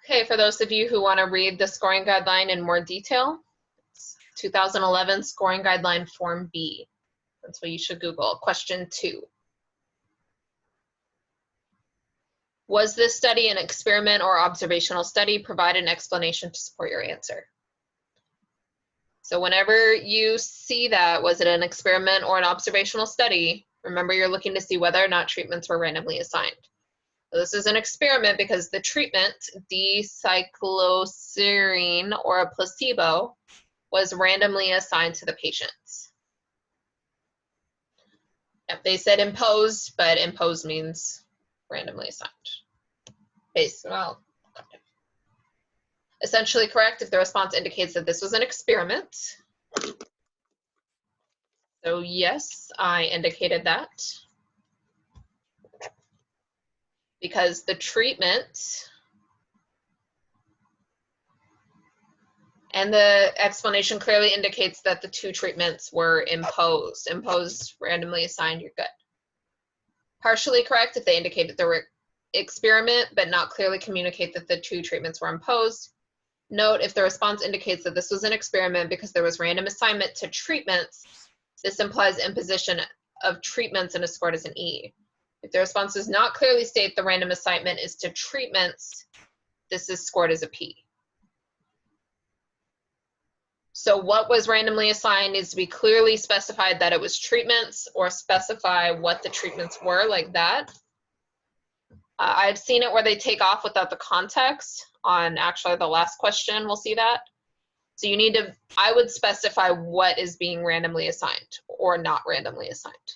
Okay, for those of you who want to read the scoring guideline in more detail, it's 2011 Scoring Guideline Form B. That's what you should Google. Question 2. Was this study an experiment or observational study? Provide an explanation to support your answer. So whenever you see that, was it an experiment or an observational study? Remember, you're looking to see whether or not treatments were randomly assigned. So this is an experiment because the treatment, D-cycloserine or a placebo, was randomly assigned to the patients. Yep, they said imposed, but imposed means randomly assigned. Well, essentially correct if the response indicates that this was an experiment. So yes, I indicated that. Because the treatment and the explanation clearly indicates that the 2 treatments were imposed. Imposed, randomly assigned, you're good. Partially correct if they indicate that they were experiment, but not clearly communicate that the 2 treatments were imposed. Note if the response indicates that this was an experiment because there was random assignment to treatments, this implies imposition of treatments and is scored as an E. If the response does not clearly state the random assignment is to treatments, this is scored as a P. So what was randomly assigned needs to be clearly specified that it was treatments, or specify what the treatments were, like that. I've seen it where they take off without the context. On actually the last question, we'll see that. So you need to, I would specify what is being randomly assigned or not randomly assigned,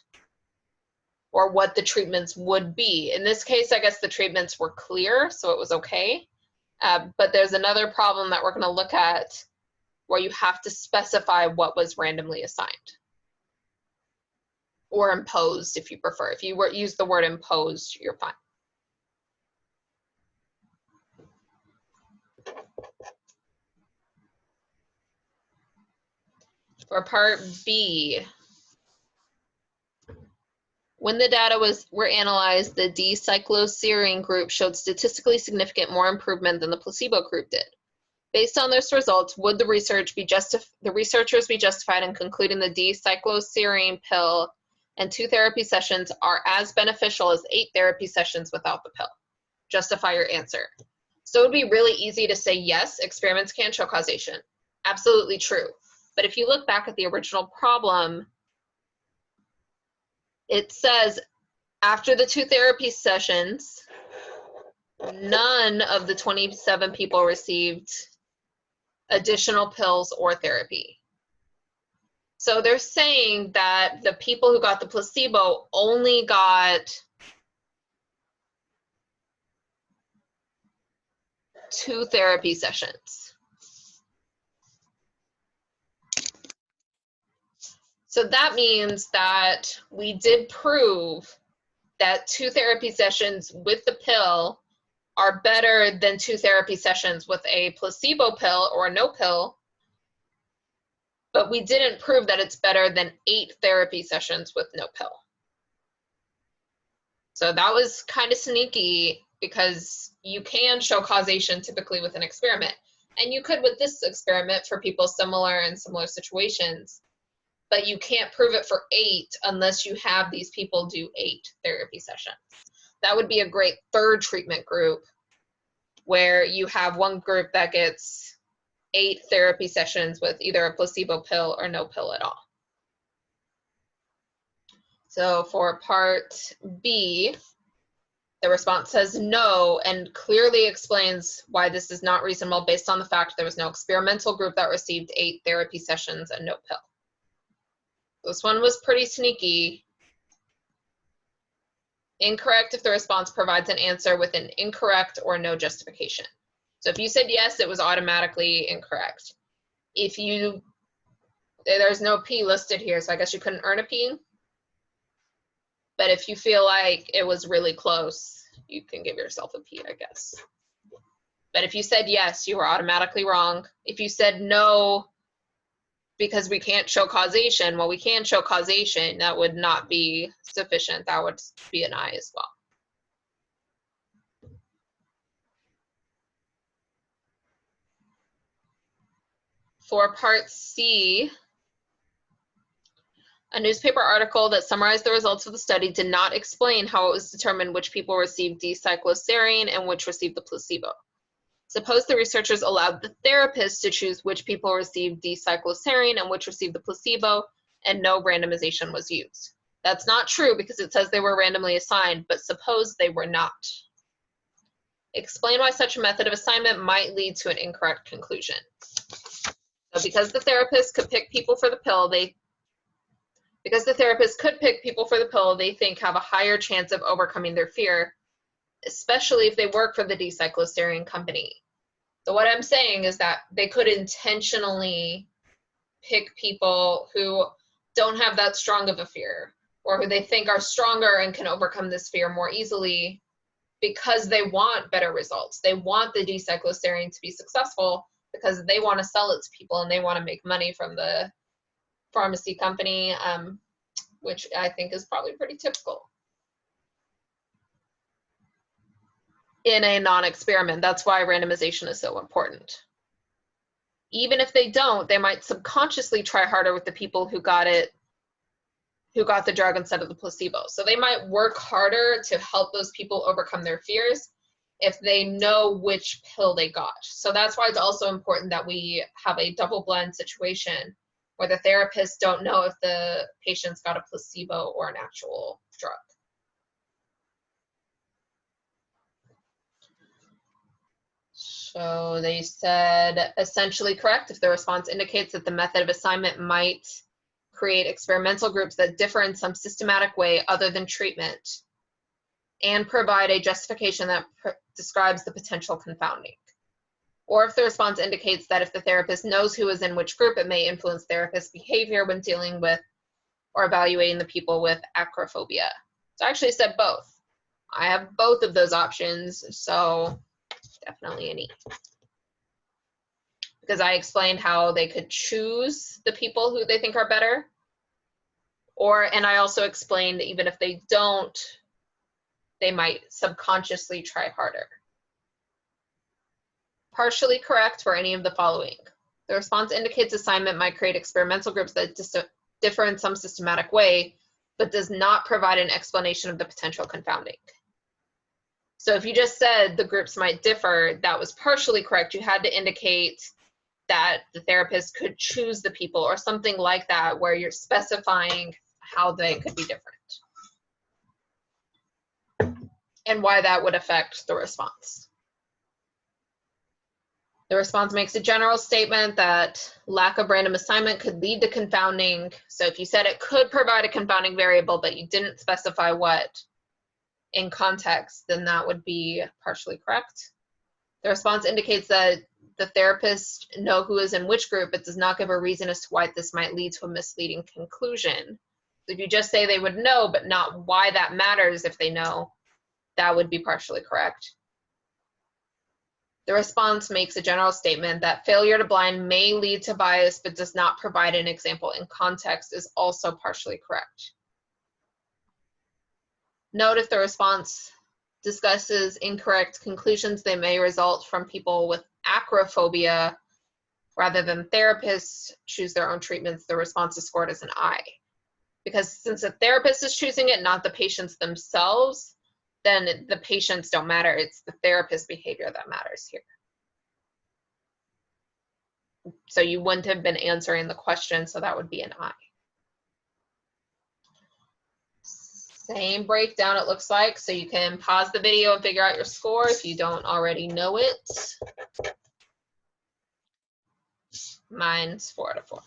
or what the treatments would be. In this case, I guess the treatments were clear, so it was okay. But there's another problem that we're going to look at where you have to specify what was randomly assigned. Or imposed, if you prefer. If you use the word imposed, you're fine. For part B, when the data were analyzed, the D-cycloserine group showed statistically significant more improvement than the placebo group did. Based on this results, would the researchers be justified in concluding the D-cycloserine pill and 2 therapy sessions are as beneficial as 8 therapy sessions without the pill? Justify your answer. So it would be really easy to say yes, experiments can show causation. Absolutely true. But if you look back at the original problem, it says after the 2 therapy sessions, none of the 27 people received additional pills or therapy. So they're saying that the people who got the placebo only got 2 therapy sessions. So that means that we did prove that 2 therapy sessions with the pill are better than 2 therapy sessions with a placebo pill or no pill, but we didn't prove that it's better than 8 therapy sessions with no pill. So that was kind of sneaky because you can show causation typically with an experiment. And you could with this experiment for people in similar situations, but you can't prove it for 8 unless you have these people do 8 therapy sessions. That would be a great 3rd treatment group where you have one group that gets 8 therapy sessions with either a placebo pill or no pill at all. So for part B, the response says no and clearly explains why this is not reasonable based on the fact there was no experimental group that received 8 therapy sessions and no pill. This one was pretty sneaky. Incorrect if the response provides an answer with an incorrect or no justification. So if you said yes, it was automatically incorrect. There's no P listed here, so I guess you couldn't earn a P. But if you feel like it was really close, you can give yourself a P, I guess. But if you said yes, you were automatically wrong. If you said no, because we can't show causation, well, we can show causation, that would not be sufficient. That would be an I as well. For part C, a newspaper article that summarized the results of the study did not explain how it was determined which people received D-cycloserine and which received the placebo. Suppose the researchers allowed the therapist to choose which people received D-cycloserine and which received the placebo, and no randomization was used. That's not true because it says they were randomly assigned, but suppose they were not. Explain why such a method of assignment might lead to an incorrect conclusion. So because the therapist could pick people for the pill, they think have a higher chance of overcoming their fear, especially if they work for the D-cycloserine company. So what I'm saying is that they could intentionally pick people who don't have that strong of a fear, or who they think are stronger and can overcome this fear more easily, because they want better results. They want the D-cycloserine to be successful because they want to sell it to people and they want to make money from the pharmacy company, which I think is probably pretty typical in a non-experiment. That's why randomization is so important. Even if they don't, they might subconsciously try harder with the people who got the drug instead of the placebo. So they might work harder to help those people overcome their fears if they know which pill they got. So that's why it's also important that we have a double-blind situation where the therapists don't know if the patients got a placebo or an actual drug. So they said essentially correct if the response indicates that the method of assignment might create experimental groups that differ in some systematic way other than treatment, and provide a justification that describes the potential confounding. Or if the response indicates that if the therapist knows who is in which group, it may influence therapist behavior when dealing with or evaluating the people with acrophobia. So I actually said both. I have both of those options, so definitely an E. Because I explained how they could choose the people who they think are better, and I also explained that even if they don't, they might subconsciously try harder. Partially correct for any of the following. The response indicates assignment might create experimental groups that differ in some systematic way, but does not provide an explanation of the potential confounding. So if you just said the groups might differ, that was partially correct. You had to indicate that the therapist could choose the people or something like that, where you're specifying how they could be different and why that would affect the response. The response makes a general statement that lack of random assignment could lead to confounding. So if you said it could provide a confounding variable, but you didn't specify what in context, then that would be partially correct. The response indicates that the therapists know who is in which group, but does not give a reason as to why this might lead to a misleading conclusion. So if you just say they would know, but not why that matters if they know, that would be partially correct. The response makes a general statement that failure to blind may lead to bias, but does not provide an example in context, is also partially correct. Note if the response discusses incorrect conclusions, they may result from people with acrophobia rather than therapists choose their own treatments. The response is scored as an I. Because since the therapist is choosing it, not the patients themselves, then the patients don't matter. It's the therapist behavior that matters here. So you wouldn't have been answering the question, so that would be an I. Same breakdown it looks like, so you can pause the video and figure out your score if you don't already know it. Mine's 4 out of 4.